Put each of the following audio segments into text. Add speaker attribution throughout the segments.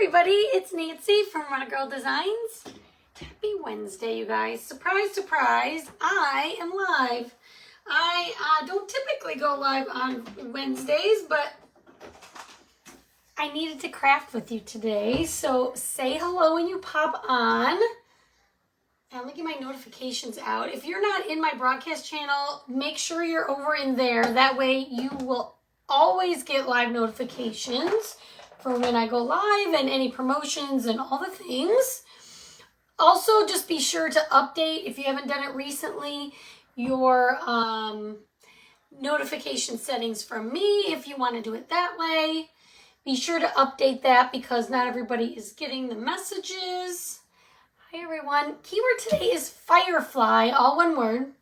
Speaker 1: everybody, it's Nancy from Run a Girl Designs. Happy Wednesday, you guys. Surprise, surprise, I am live. I don't typically go live on Wednesdays, but I needed to craft with you today. So say hello when you pop on. And let me get my notifications out. If you're not in my broadcast channel, make sure you're over in there. That way you will always get live notifications for when I go live and any promotions and all the things. Also, just be sure to update, if you haven't done it recently, your notification settings from me if you want to do it that way. Be sure to update that because not everybody is getting the messages. Hi everyone. Keyword today is Firefly, all one word.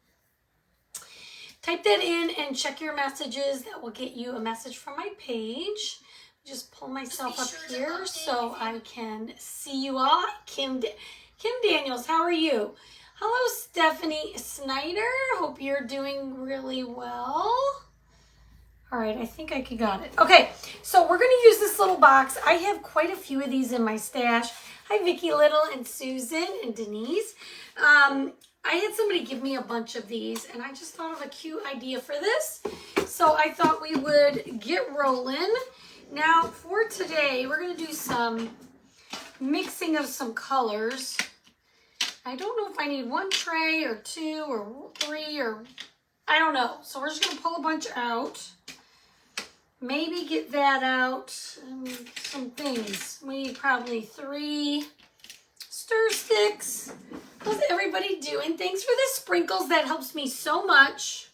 Speaker 1: Type that in and check your messages. That will get you a message from my page. Just pull myself up here so I can see you all. Kim Daniels, how are you? Hello, Stephanie Snyder. Hope you're doing really well. All right, I think I got it. Okay, so we're going to use this little box. I have quite a few of these in my stash. Hi, Vicki Little and Susan and Denise. I had somebody give me a bunch of these, and I just thought of a cute idea for this. So I thought we would get rolling. Now, for today, we're going to do some mixing of some colors. I don't know if I need one tray or two or three or I don't know. So we're just going to pull a bunch out. Maybe get that out. Some things. We need probably 3 stir sticks. How's everybody doing? Thanks for the sprinkles. That helps me so much.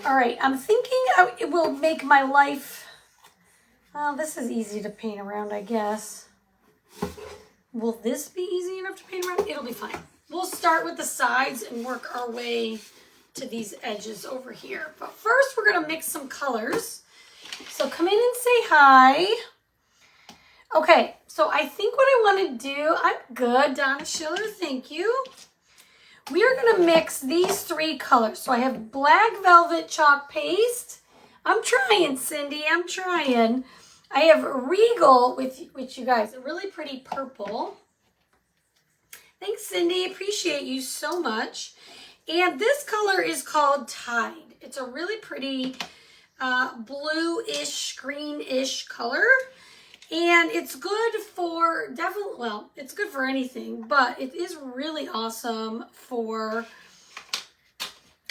Speaker 1: All right. I'm thinking it will make my life... Well, this is easy to paint around, I guess. Will this be easy enough to paint around? It'll be fine. We'll start with the sides and work our way to these edges over here. But first, we're going to mix some colors. So come in and say hi. Okay, so I think what I want to do, I'm good, Donna Schiller, thank you. We are going to mix these 3 colors. So I have black velvet chalk paste. I'm trying, Cindy, I'm trying. I have Regal with you guys, a really pretty purple. Thanks, Cindy, appreciate you so much. And this color is called Tide. It's a really pretty blue-ish, green-ish color. And it's good for, definitely, well, it's good for anything, but it is really awesome for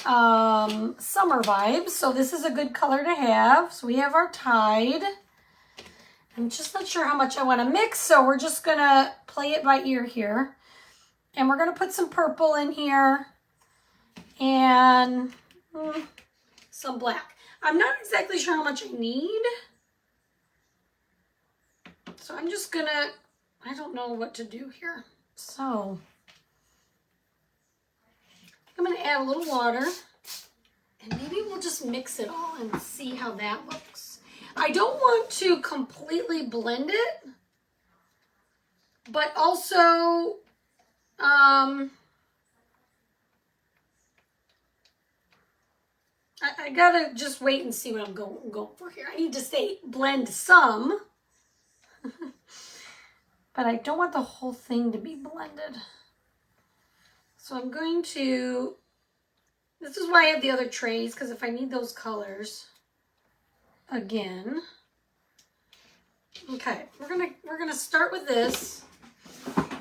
Speaker 1: summer vibes. So this is a good color to have. So we have our Tide. I'm just not sure how much I want to mix, so we're just going to play it by ear here. And we're going to put some purple in here and some black. I'm not exactly sure how much I need. So I'm just going to, I don't know what to do here. So I'm going to add a little water and maybe we'll just mix it all and see how that looks. I don't want to completely blend it, but also I gotta just wait and see what I'm going for here. I need to say blend some, but I don't want the whole thing to be blended. So I'm going to, this is why I have the other trays, because if I need those colors again. Okay, we're gonna start with this.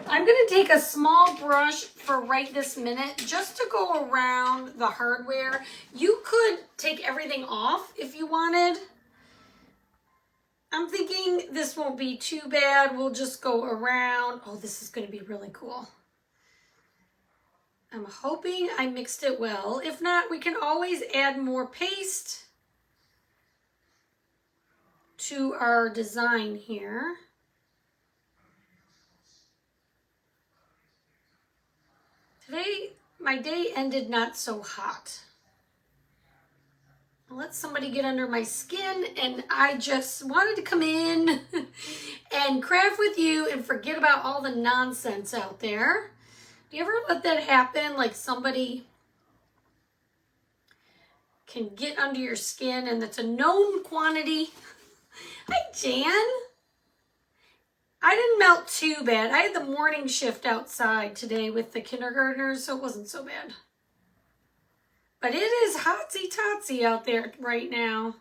Speaker 1: I'm gonna take a small brush for right this minute just to go around the hardware. You could take everything off if you wanted. I'm thinking this won't be too bad. We'll just go around. Oh, this is gonna be really cool. I'm hoping I mixed it well. If not, we can always add more paste to our design here. Today, my day ended not so hot. I let somebody get under my skin and I just wanted to come in and craft with you and forget about all the nonsense out there. Do you ever let that happen? Like somebody can get under your skin and it's a known quantity. Hi, Jan. I didn't melt too bad. I had the morning shift outside today with the kindergartners, so it wasn't so bad. But it is hotsy-totsy out there right now.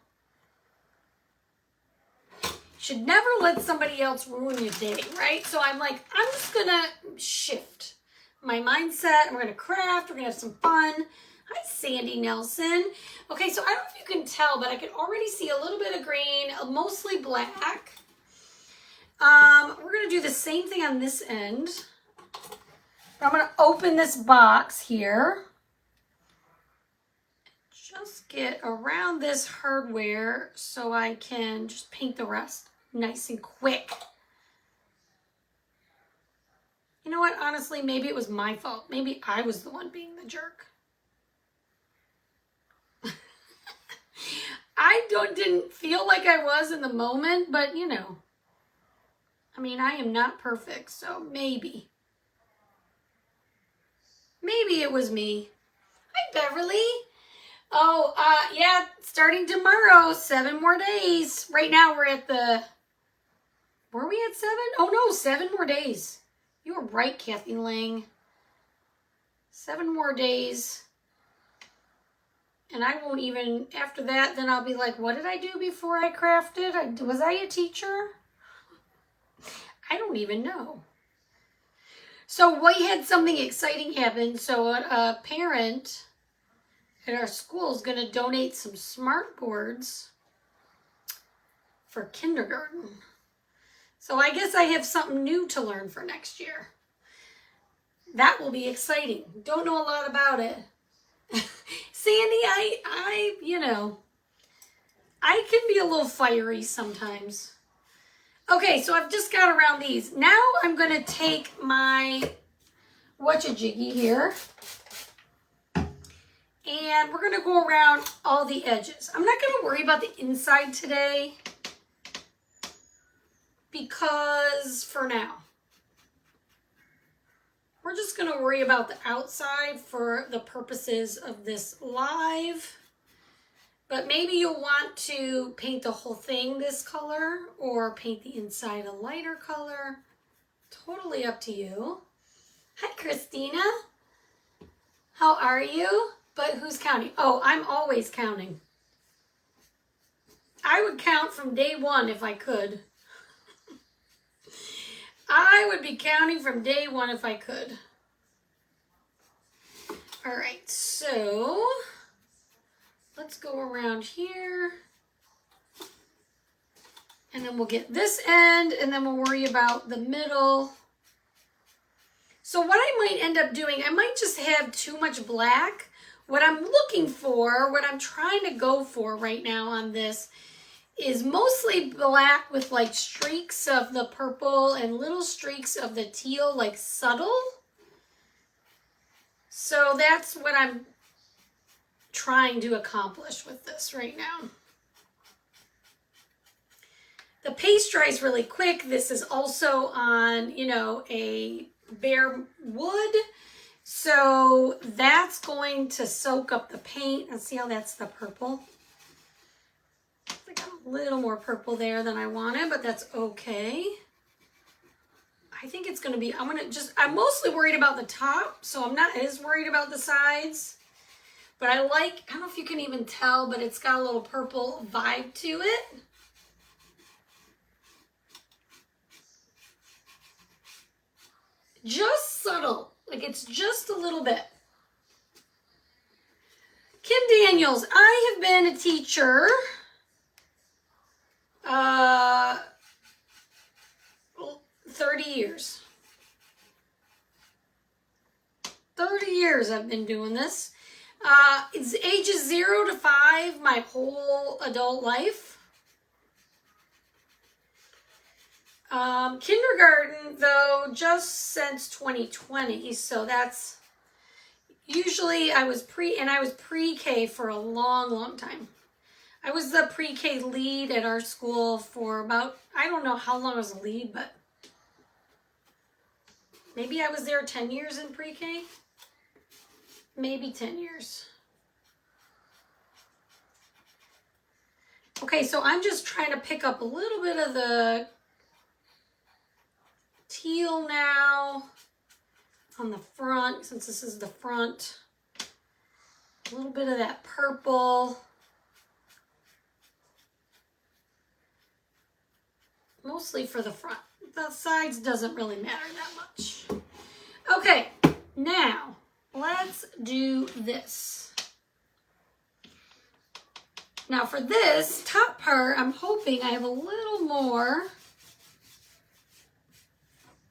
Speaker 1: Should never let somebody else ruin your day, right? So I'm like, I'm just gonna shift my mindset. We're gonna craft, we're gonna have some fun. Hi, Sandy Nelson. Okay, so I don't know if you can tell, but I can already see a little bit of green, mostly black. We're gonna do the same thing on this end. I'm gonna open this box here. Just get around this hardware so I can just paint the rest nice and quick. You know what? Honestly, maybe it was my fault. Maybe I was the one being the jerk. I didn't feel like I was in the moment, but you know. I mean, I am not perfect, so maybe. Maybe it was me. Hi, Beverly. Oh, yeah, starting tomorrow, 7 more days. Right now we're at were we at 7? Oh no, 7 more days. You were right, Kathy Lang. 7 more days. And I won't even, after that, then I'll be like, what did I do before I crafted? Was I a teacher? I don't even know. So we had something exciting happen. So a parent at our school is going to donate some smart boards for kindergarten. So I guess I have something new to learn for next year. That will be exciting. Don't know a lot about it. Sandy, you know, I can be a little fiery sometimes. Okay, so I've just got around these. Now I'm going to take my whatcha-jiggy here. And we're going to go around all the edges. I'm not going to worry about the inside today because for now, we're just going to worry about the outside for the purposes of this live. But maybe you'll want to paint the whole thing this color or paint the inside a lighter color. Totally up to you. Hi, Christina. How are you? But who's counting? Oh, I'm always counting. I would count from day one if I could. I would be counting from day one if I could. All right, so let's go around here. And then we'll get this end, and then we'll worry about the middle. So what I might end up doing, I might just have too much black. What I'm looking for, what I'm trying to go for right now on this is mostly black with like streaks of the purple and little streaks of the teal, like subtle. So that's what I'm trying to accomplish with this right now. The paste dries really quick. This is also on, you know, a bare wood. So that's going to soak up the paint. And see how that's the purple? I got a little more purple there than I wanted, but that's okay. I think it's going to be, I'm mostly worried about the top, so I'm not as worried about the sides. But I don't know if you can even tell, but it's got a little purple vibe to it. Just subtle, like it's just a little bit. Kim Daniels, I have been a teacher 30 years. 30 years I've been doing this. It's ages 0 to 5, my whole adult life. Kindergarten, though, just since 2020, so that's usually I was pre-K for a long, long time. I was the pre-K lead at our school for about, I don't know how long I was a lead, but maybe I was there 10 years in pre-K. Maybe 10 years. Okay, so I'm just trying to pick up a little bit of the teal now on the front, since this is the front. A little bit of that purple. Mostly for the front. The sides doesn't really matter that much. Okay, now let's do this. Now for this top part, I'm hoping I have a little more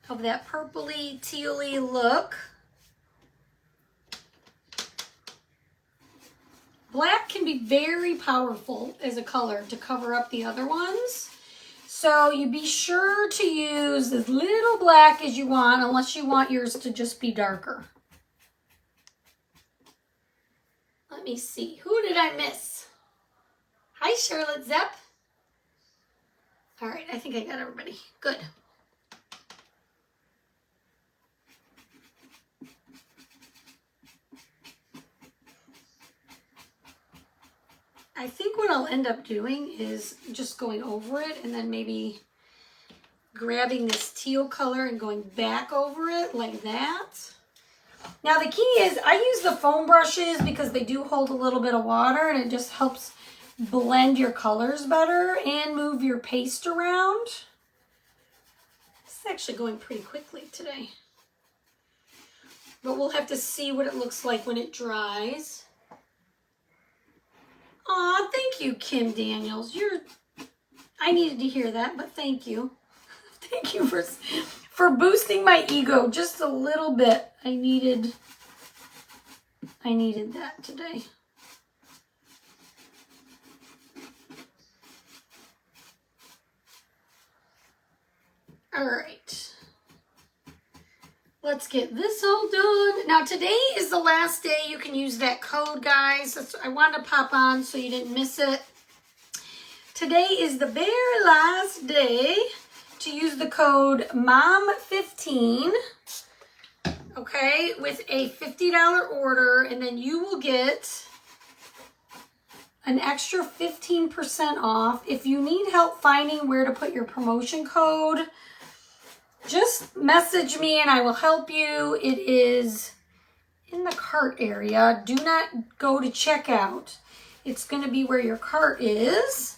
Speaker 1: of that purpley, tealy look. Black can be very powerful as a color to cover up the other ones. So you be sure to use as little black as you want, unless you want yours to just be darker. Let me see. Who did I miss? Hi, Charlotte Zepp. All right, I think I got everybody. Good. I think what I'll end up doing is just going over it and then maybe grabbing this teal color and going back over it like that. Now the key is I use the foam brushes because they do hold a little bit of water and it just helps blend your colors better and move your paste around. This is actually going pretty quickly today. But we'll have to see what it looks like when it dries. Aw, thank you, Kim Daniels. I needed to hear that, but thank you. Thank you for boosting my ego just a little bit. I needed that today. All right. Let's get this all done. Now today is the last day you can use that code, guys. I wanted to pop on so you didn't miss it. Today is the very last day to use the code MOM15, okay, with a $50 order, and then you will get an extra 15% off. If you need help finding where to put your promotion code, just message me and I will help you. It is in the cart area. Do not go to checkout. It's going to be where your cart is.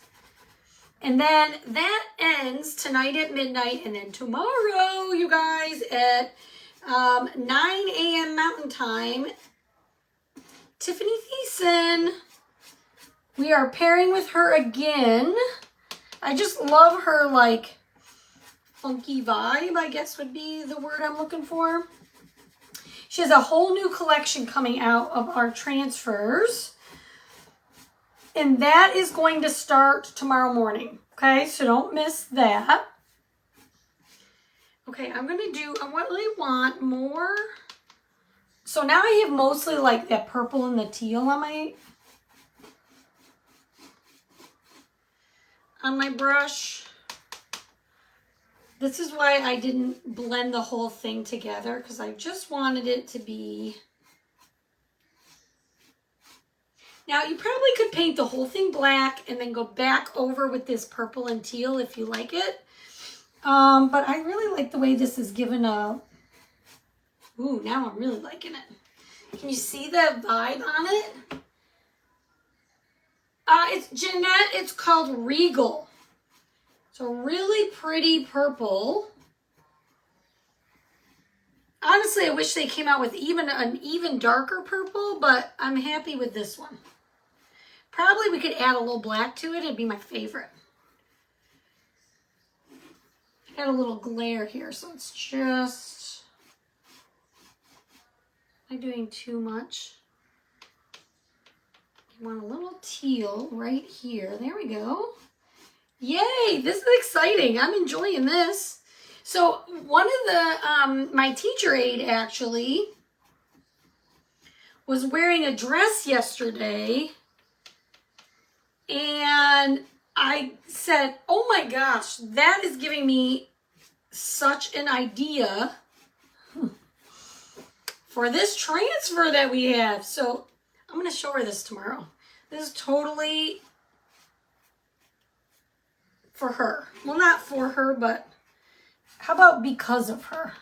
Speaker 1: And then that ends tonight at midnight. And then tomorrow, you guys, at 9 a.m. Mountain Time, Tiffany Thiessen. We are pairing with her again. I just love her, like, funky vibe, I guess would be the word I'm looking for. She has a whole new collection coming out of our transfers. And that is going to start tomorrow morning. Okay, so don't miss that. Okay, I'm going to do, I really want more. So now I have mostly like that purple and the teal on my brush. This is why I didn't blend the whole thing together, because I just wanted it to be... Now, you probably could paint the whole thing black and then go back over with this purple and teal if you like it. But I really like the way this is given a... Ooh, now I'm really liking it. Can you see the vibe on it? It's Jeanette. It's called Regal. It's a really pretty purple. Honestly, I wish they came out with an even darker purple, but I'm happy with this one. Probably we could add a little black to it. It'd be my favorite. I got a little glare here, so it's just... Am I doing too much? I want a little teal right here. There we go. Yay, this is exciting. I'm enjoying this. So one of the, my teacher aide actually was wearing a dress yesterday, and I said, oh my gosh, that is giving me such an idea for this transfer that we have. So I'm going to show her this tomorrow. This is totally for her. Well, not for her, but How about because of her?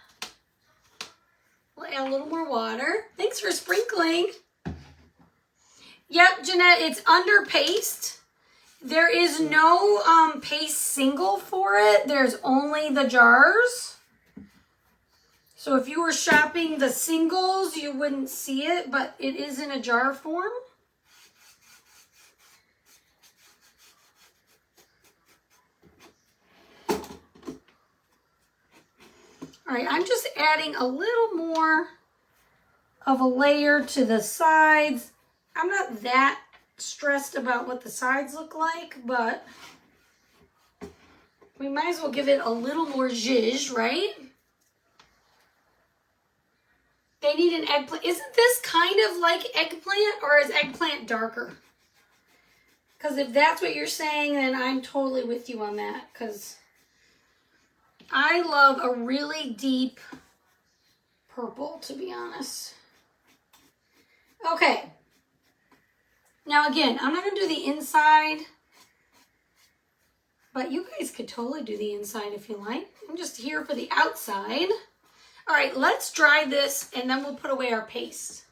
Speaker 1: We'll add a little more water. Thanks for sprinkling. Yep, Jeanette, it's under paste. There is no paste single for it. There's only the jars. So if you were shopping the singles, you wouldn't see it, but it is in a jar form. All right, I'm just adding a little more of a layer to the sides. I'm not that stressed about what the sides look like, but we might as well give it a little more zhuzh, right? They need an eggplant. Isn't this kind of like eggplant, or is eggplant darker? Because if that's what you're saying, then I'm totally with you on that, because I love a really deep purple, to be honest. Okay. Now again, I'm not going to do the inside, but you guys could totally do the inside if you like. I'm just here for the outside. All right, let's dry this and then we'll put away our paste.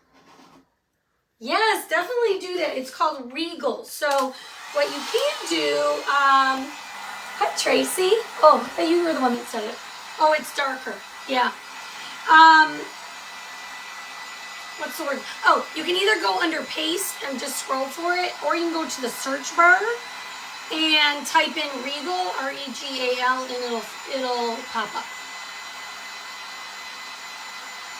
Speaker 1: Yes, definitely do that. It's called Regal. So what you can do, hi Tracy. Oh, you were the one that said it. Oh, it's darker. Yeah. What's the word? Oh, you can either go under paste and just scroll for it, or you can go to the search bar and type in Regal, R-E-G-A-L, and it'll pop up.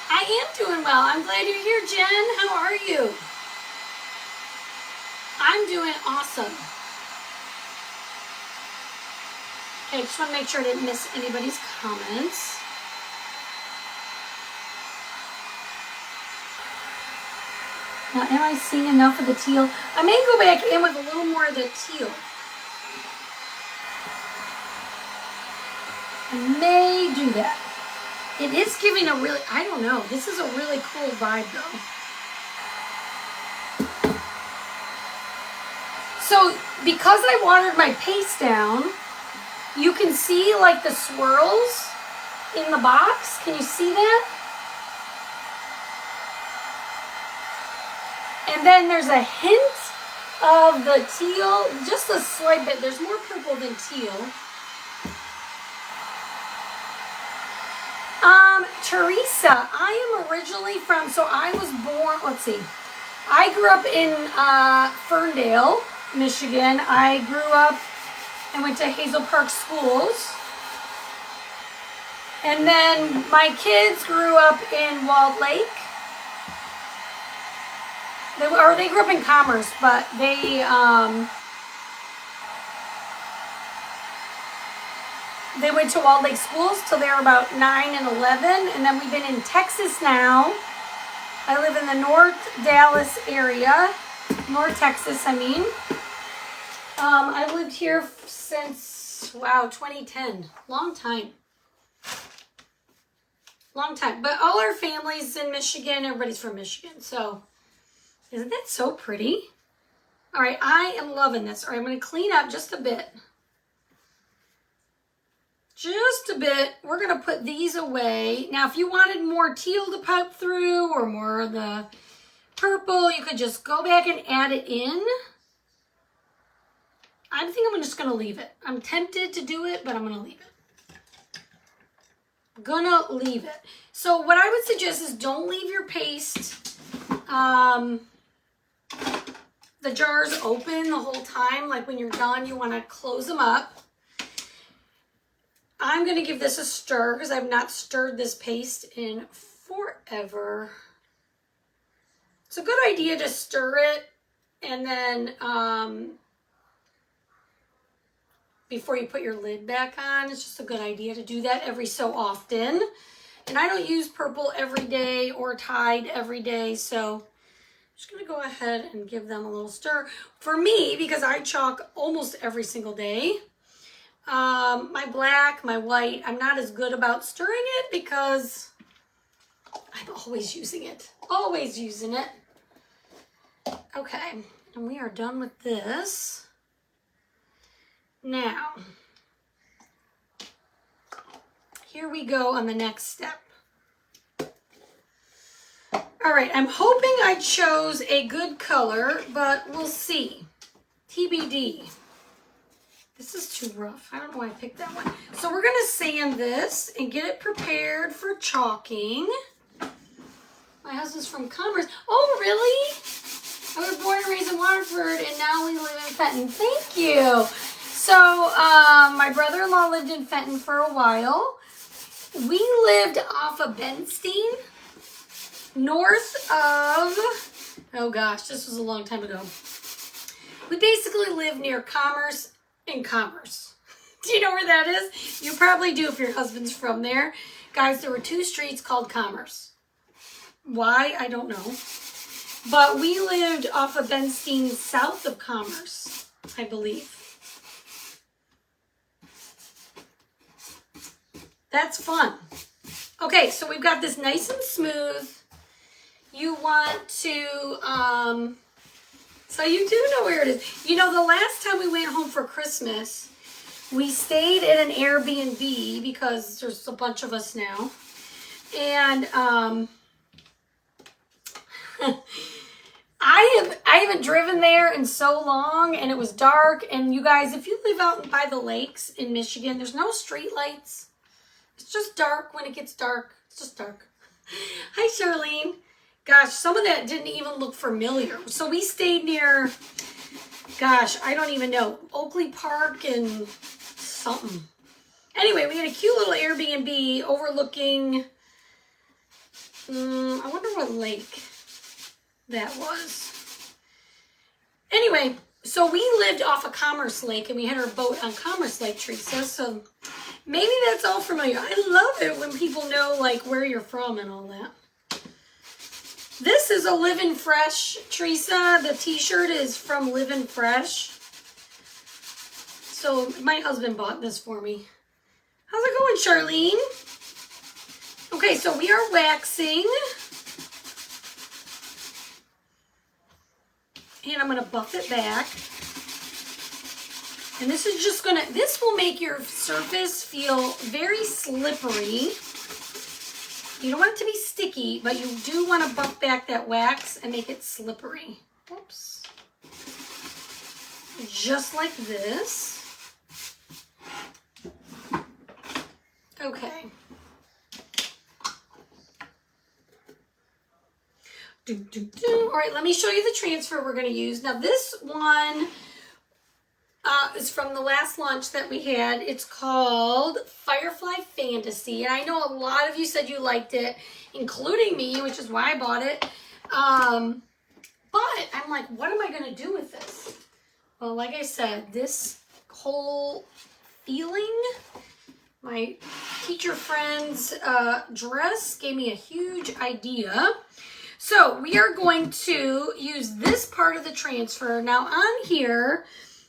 Speaker 1: I am doing well. I'm glad you're here, Jen. How are you? I'm doing awesome. Okay, just want to make sure I didn't miss anybody's comments. Now, am I seeing enough of the teal? I may go back in with a little more of the teal. I may do that. It is giving a really, I don't know, this is a really cool vibe though. So because I watered my paste down, you can see like the swirls in the box. Can you see that? And then there's a hint of the teal, just a slight bit. There's more purple than teal. Teresa, I am originally from, so I was born, let's see, I grew up in Ferndale, Michigan. I grew up and went to Hazel Park schools. And then my kids grew up in Walled Lake. They grew up in Commerce, but they went to Walled Lake schools till they were about 9 and 11. And then we've been in Texas now. I live in the North Dallas area. North Texas, I mean. I've lived here since, wow, 2010. Long time. Long time. But all our family's in Michigan. Everybody's from Michigan. So, isn't that so pretty? All right, I am loving this. All right, I'm going to clean up just a bit. Just a bit. We're going to put these away. Now, if you wanted more teal to pop through or more of the purple, you could just go back and add it in. I think I'm just going to leave it. I'm tempted to do it, but I'm going to leave it. Gonna leave it. So what I would suggest is don't leave your paste, the jars open the whole time. Like when you're done, you want to close them up. I'm going to give this a stir because I've not stirred this paste in forever. It's a good idea to stir it and then before you put your lid back on. It's just a good idea to do that every so often. And I don't use purple every day or Tide every day, so I'm just going to go ahead and give them a little stir. For me, because I chalk almost every single day, my black, my white, I'm not as good about stirring it because I'm always using it. Always using it. Okay, and we are done with this. Now, here we go on the next step. All right, I'm hoping I chose a good color, but we'll see. TBD. This is too rough. I don't know why I picked that one. So we're gonna sand this and get it prepared for chalking. My husband's from Commerce. Oh, really? I was born and raised in Waterford, and now we live in Fenton. Thank you. So my brother-in-law lived in Fenton for a while. We lived off of Benstein, north of, oh gosh, this was a long time ago. We basically live near Commerce and Commerce. Do you know where that is? You probably do if your husband's from there. Guys, there were 2 streets called Commerce. Why? I don't know. But we lived off of Benstein, south of Commerce, I believe. That's fun. Okay, so we've got this nice and smooth. You want to, so you do know where it is. You know, the last time we went home for Christmas, we stayed at an Airbnb because there's a bunch of us now. And I haven't driven there in so long, and it was dark. And you guys, if you live out by the lakes in Michigan, there's no street lights. It's just dark when it gets dark. It's just dark. Hi, Charlene. Gosh, some of that didn't even look familiar. So we stayed near, gosh, I don't even know, Oakley Park and something. Anyway, we had a cute little Airbnb overlooking, I wonder what lake that was. Anyway, so we lived off of Commerce Lake, and we had our boat on Commerce Lake, Teresa, so maybe that's all familiar. I love it when people know, like, where you're from and all that. This is a Livin' Fresh, Teresa. The t-shirt is from Livin' Fresh. So my husband bought this for me. How's it going, Charlene? Okay, so we are waxing. And I'm going to buff it back. And this is just going to, this will make your surface feel very slippery. You don't want it to be sticky, but you do want to buff back that wax and make it slippery. Whoops. Just like this. Okay. All right, let me show you the transfer we're going to use. Now this one is from the last launch that we had. It's called Firefly Fantasy. And I know a lot of you said you liked it, including me, which is why I bought it. But I'm like, what am I going to do with this? Well, like I said, this whole feeling, my teacher friend's dress gave me a huge idea. So we are going to use this part of the transfer. Now on here,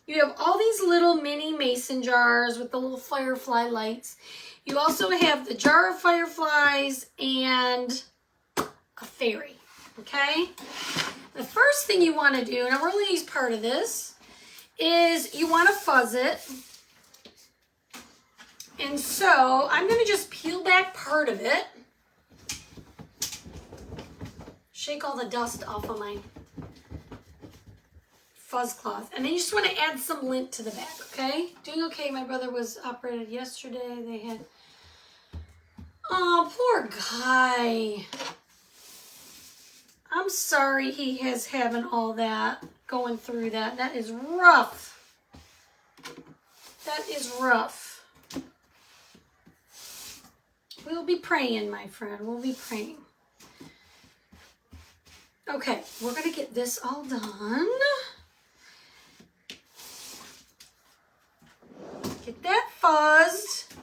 Speaker 1: you have all these little mini mason jars with the little firefly lights. You also have the jar of fireflies and a fairy, okay? The first thing you want to do, and I'm going to use part of this, is you want to fuzz it. And so I'm going to just peel back part of it. Shake all the dust off of my fuzz cloth. And then you just want to add some lint to the back, okay? Doing okay. My brother was operated yesterday. They had, oh, poor guy. I'm sorry he has having all that, going through that. That is rough. That is rough. We'll be praying, my friend. We'll be praying. Okay, we're going to get this all done. Get that fuzzed.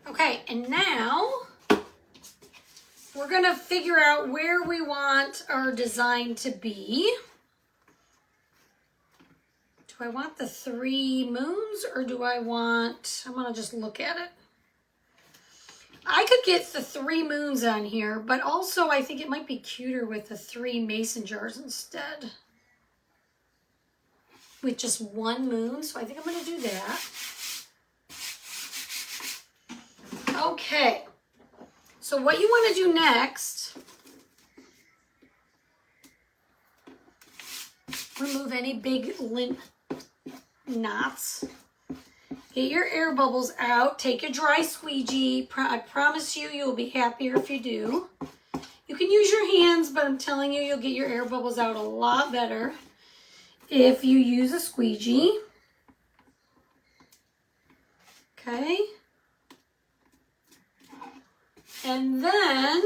Speaker 1: Okay, and now we're going to figure out where we want our design to be. Do I want the 3 moons or do I want, I'm going to just look at it. I could get the 3 moons on here, but also I think it might be cuter with the 3 mason jars instead. With just 1 moon, so I think I'm going to do that. Oh Okay, so what you want to do next, remove any big limp knots. Get your air bubbles out. Take a dry squeegee. I promise you, you'll be happier if you do. You can use your hands, but I'm telling you, you'll get your air bubbles out a lot better if you use a squeegee. Okay. And then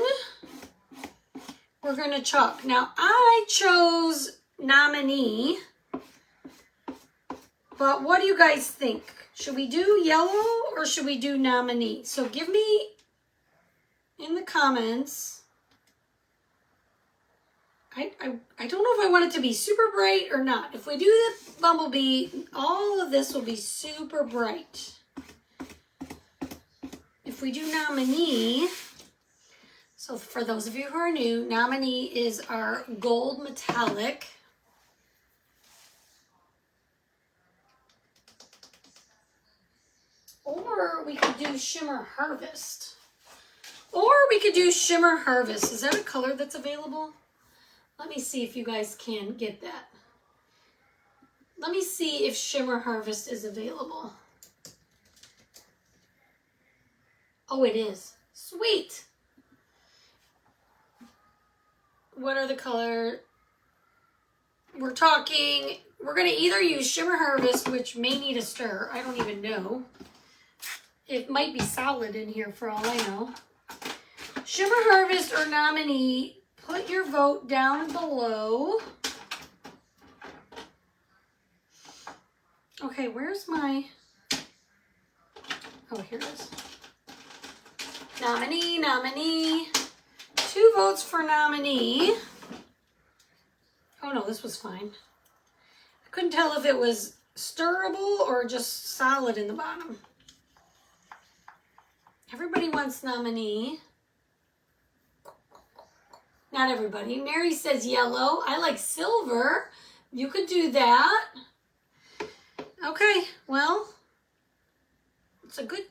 Speaker 1: we're going to chalk. Now, I chose nominee, but what do you guys think? Should we do yellow or should we do nominee? So give me in the comments. I don't know if I want it to be super bright or not. If we do the bumblebee, all of this will be super bright. If we do nominee, so for those of you who are new, nominee is our gold metallic. Or we could do shimmer harvest. Is that a color that's available? Let me see if you guys can get that. Let me see if shimmer harvest is available. Oh, it is. Sweet. What are the color? We're going to either use shimmer harvest, which may need a stir. I don't even know. It might be solid in here for all I know. Shimmer harvest or nominee, put your vote down below. Okay, where's my... Oh, here it is. Nominee. 2 votes for nominee. Oh no, this was fine. I couldn't tell if it was stirrable or just solid in the bottom. Everybody wants nominee. Not everybody. Mary says yellow. I like silver. You could do that. Okay, well, it's a good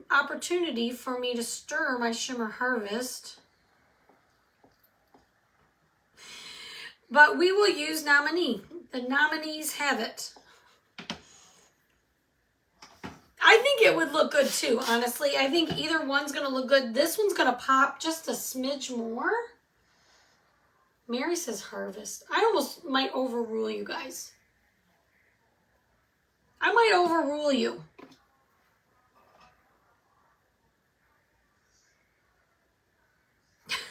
Speaker 1: opportunity for me to stir my shimmer harvest. But we will use nominee. The nominees have it. I think it would look good too, honestly. I think either one's going to look good. This one's going to pop just a smidge more. Mary says harvest. I almost might overrule you guys. I might overrule you.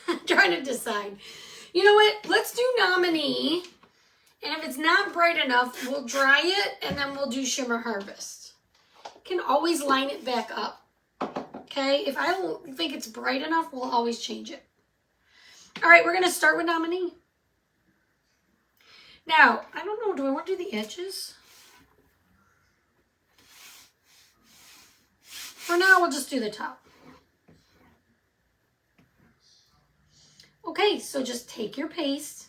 Speaker 1: I'm trying to decide. You know what? Let's do nominee. And if it's not bright enough, we'll dry it and then we'll do shimmer harvest. Can always line it back up. Okay? If I don't think it's bright enough, we'll always change it. All right, we're going to start with nominee. Now, I don't know, do I want to do the edges? For now, we'll just do the top. Okay, so just take your paste,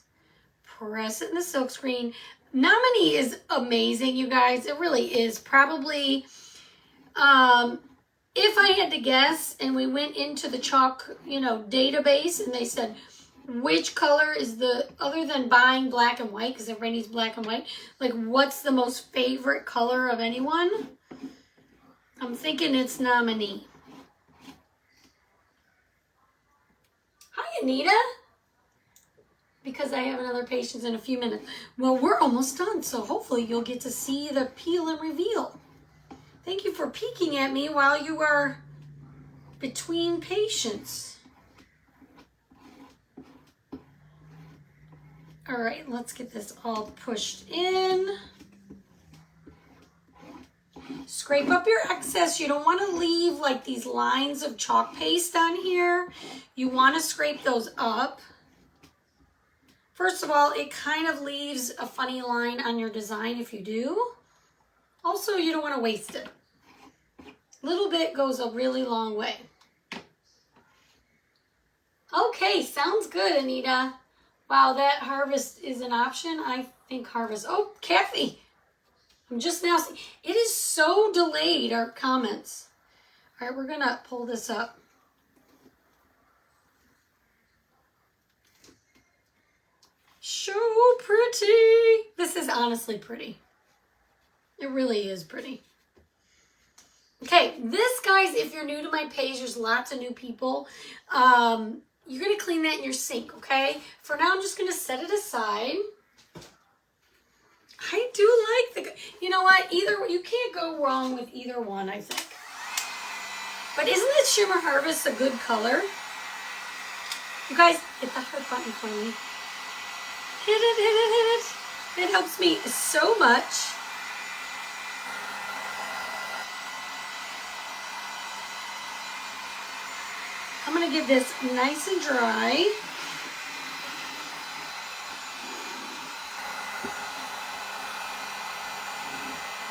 Speaker 1: press it in the silkscreen. Nominee is amazing, you guys. It really is. Probably, if I had to guess and we went into the chalk, database and they said, which color is the, other than buying black and white, because everybody needs black and white, like what's the most favorite color of anyone? I'm thinking it's nominee. Hi, Anita. Because I have another patient in a few minutes. Well, we're almost done, so hopefully you'll get to see the peel and reveal. Thank you for peeking at me while you are between patients. All right, let's get this all pushed in. Scrape up your excess. You don't want to leave like these lines of chalk paste on here. You want to scrape those up. First of all, it kind of leaves a funny line on your design if you do. Also, you don't want to waste it. A little bit goes a really long way. Okay, sounds good, Anita. Wow, that harvest is an option. I think harvest. Oh, Kathy. I'm just now seeing. It is so delayed, our comments. All right, we're gonna pull this up. So pretty. This is honestly pretty. It really is pretty. Okay, this, guys, if you're new to my page, there's lots of new people. You're going to clean that in your sink, okay? For now, I'm just going to set it aside. I do like the, you know what? You can't go wrong with either one, I think. But isn't the Shimmer Harvest a good color? You guys, hit the heart button for me. Hit it, hit it, hit it. It helps me so much. I'm going to give this nice and dry.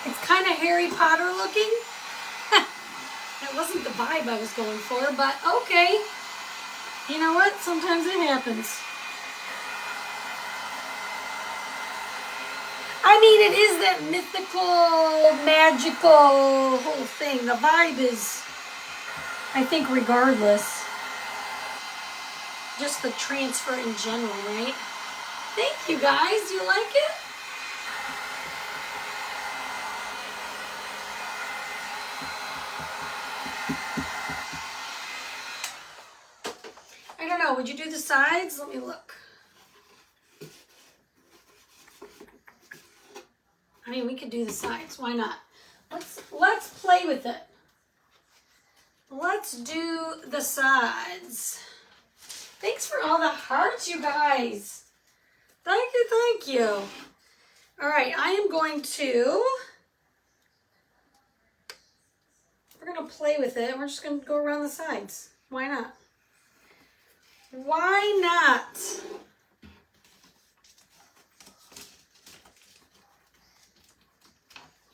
Speaker 1: It's kind of Harry Potter looking. That wasn't the vibe I was going for, but okay. You know what? Sometimes it happens. I mean, it is that mythical, magical whole thing. The vibe is, I think, regardless. Just the transfer in general, right? Thank you, guys. You like it? I don't know. Would you do the sides? Let me look. I mean, we could do the sides. Why not? Let's play with it. Let's do the sides. Thanks for all the hearts, you guys. Thank you, thank you. All right, I am going to, we're going to play with it. We're just going to go around the sides. Why not? Why not?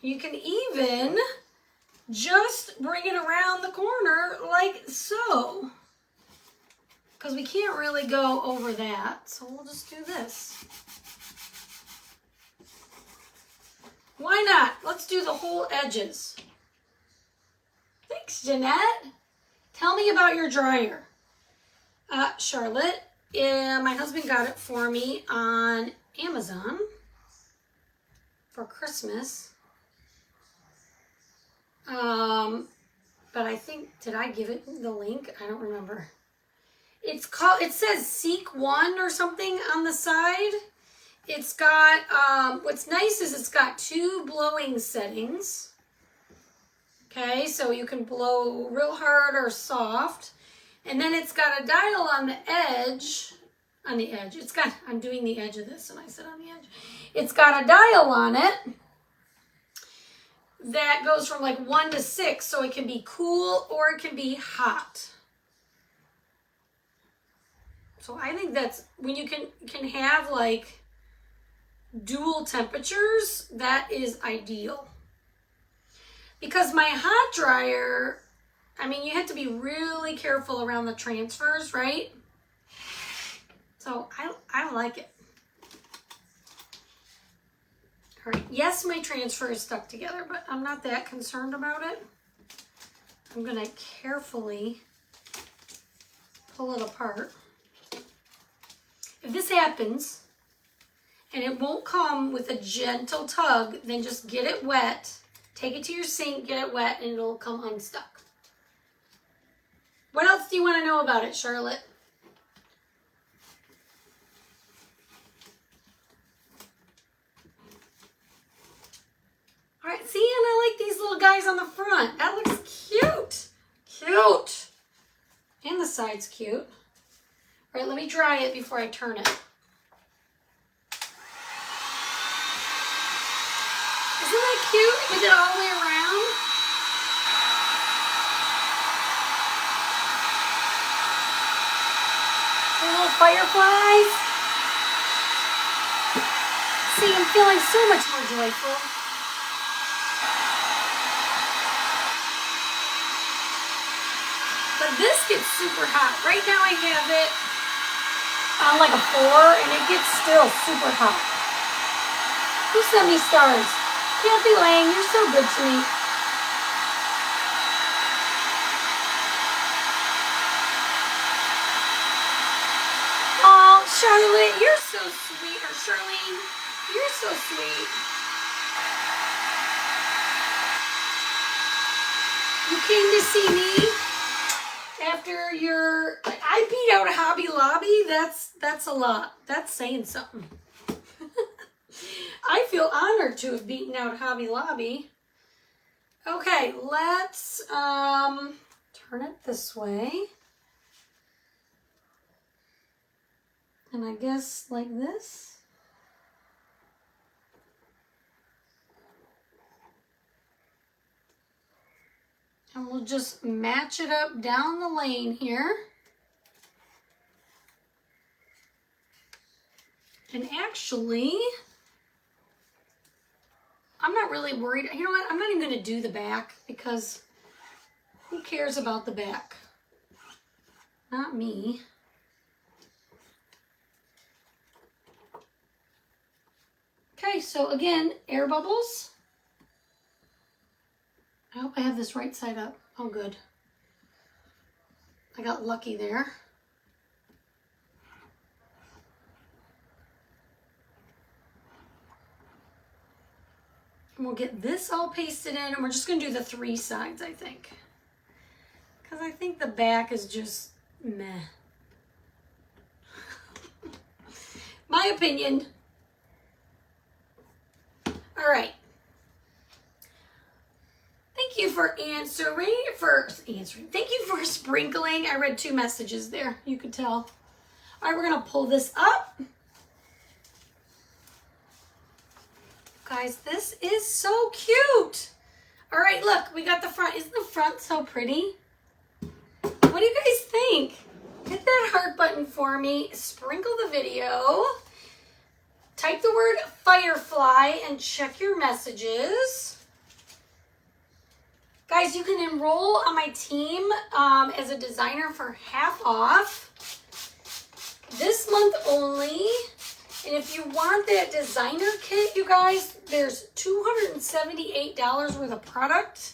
Speaker 1: You can even just bring it around the corner like so. Because we can't really go over that, so we'll just do this. Why not? Let's do the whole edges. Thanks, Jeanette. Tell me about your dryer. Charlotte, my husband got it for me on Amazon for Christmas. But I think, did I give it the link? I don't remember. It's called, it says Seek One or something on the side. It's got, what's nice is it's got 2 blowing settings. Okay, so you can blow real hard or soft. And then it's got a dial on the edge, it's got, I'm doing the edge of this and I said on the edge. It's got a dial on it that goes from like 1 to 6, so it can be cool or it can be hot. So I think that's, when you can have like dual temperatures, that is ideal. Because my hot dryer, I mean, you have to be really careful around the transfers, right? So I like it. All right, yes, my transfer is stuck together, but I'm not that concerned about it. I'm gonna carefully pull it apart. If this happens, and it won't come with a gentle tug, then just get it wet, take it to your sink, get it wet, and it'll come unstuck. What else do you want to know about it, Charlotte? All right, see, and I like these little guys on the front. That looks cute. Cute. And the side's cute. All right, let me dry it before I turn it. Isn't that cute? We did it all the way around. The little fireflies. See, I'm feeling so much more joyful. But this gets super hot. Right now I have it on like a 4 and it gets still super hot. Who sent me stars? Kathy Lang, you're so good to me. Charlotte, you're so sweet. Or Charlene, you're so sweet. You came to see me after your, I beat out Hobby Lobby. That's a lot. That's saying something. I feel honored to have beaten out Hobby Lobby. Okay, let's turn it this way. And I guess like this. And we'll just match it up down the lane here. And actually, I'm not really worried. You know what? I'm not even going to do the back because who cares about the back? Not me. Okay, so again, air bubbles. I hope I have this right side up. Oh, good. I got lucky there. And we'll get this all pasted in, and we're just going to do the 3 sides, I think. Because I think the back is just meh. My opinion. All right. Thank you for answering. Thank you for sprinkling. I read 2 messages there. You could tell. All right, we're going to pull this up. Guys, this is so cute. All right, look, we got the front. Isn't the front so pretty? What do you guys think? Hit that heart button for me. Sprinkle the video. Type the word Firefly and check your messages. Guys, you can enroll on my team as a designer for half off. This month only. And if you want that designer kit, you guys, there's $278 worth of product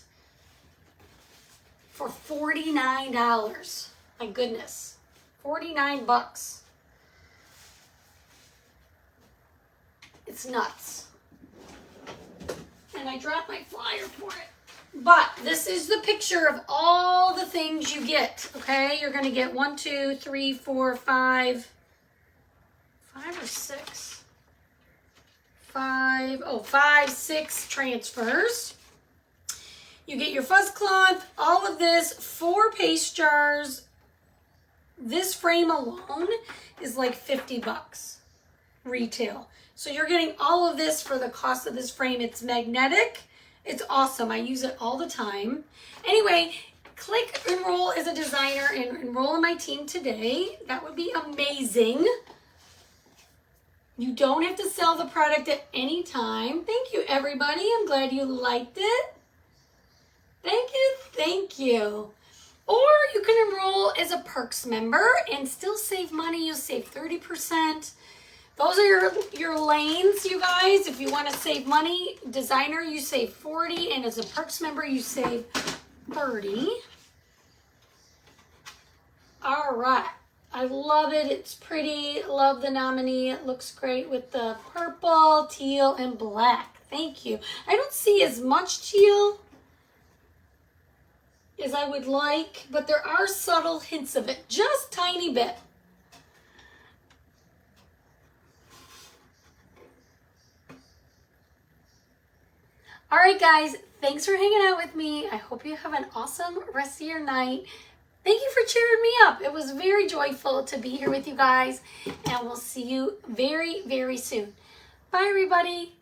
Speaker 1: for $49. My goodness, 49 bucks. It's nuts. And I dropped my flyer for it. But this is the picture of all the things you get, okay? You're going to get 1, 2, 3, 4, 5 or 6. 5, 6 transfers. You get your fuzz cloth, all of this, 4 paste jars. This frame alone is like 50 bucks retail. So you're getting all of this for the cost of this frame. It's magnetic. It's awesome. I use it all the time. Anyway, click enroll as a designer and enroll in my team today. That would be amazing. You don't have to sell the product at any time. Thank you, everybody. I'm glad you liked it. Thank you. Thank you. Or you can enroll as a perks member and still save money. You'll save 30%. Those are your lanes, you guys. If you want to save money, designer, you save 40, and as a perks member, you save 30. All right. I love it. It's pretty. Love the nominee. It looks great with the purple, teal, and black. Thank you. I don't see as much teal as I would like, but there are subtle hints of it. Just tiny bit. All right, guys. Thanks for hanging out with me. I hope you have an awesome rest of your night. Thank you for cheering me up. It was very joyful to be here with you guys, and we'll see you very, very soon. Bye, everybody.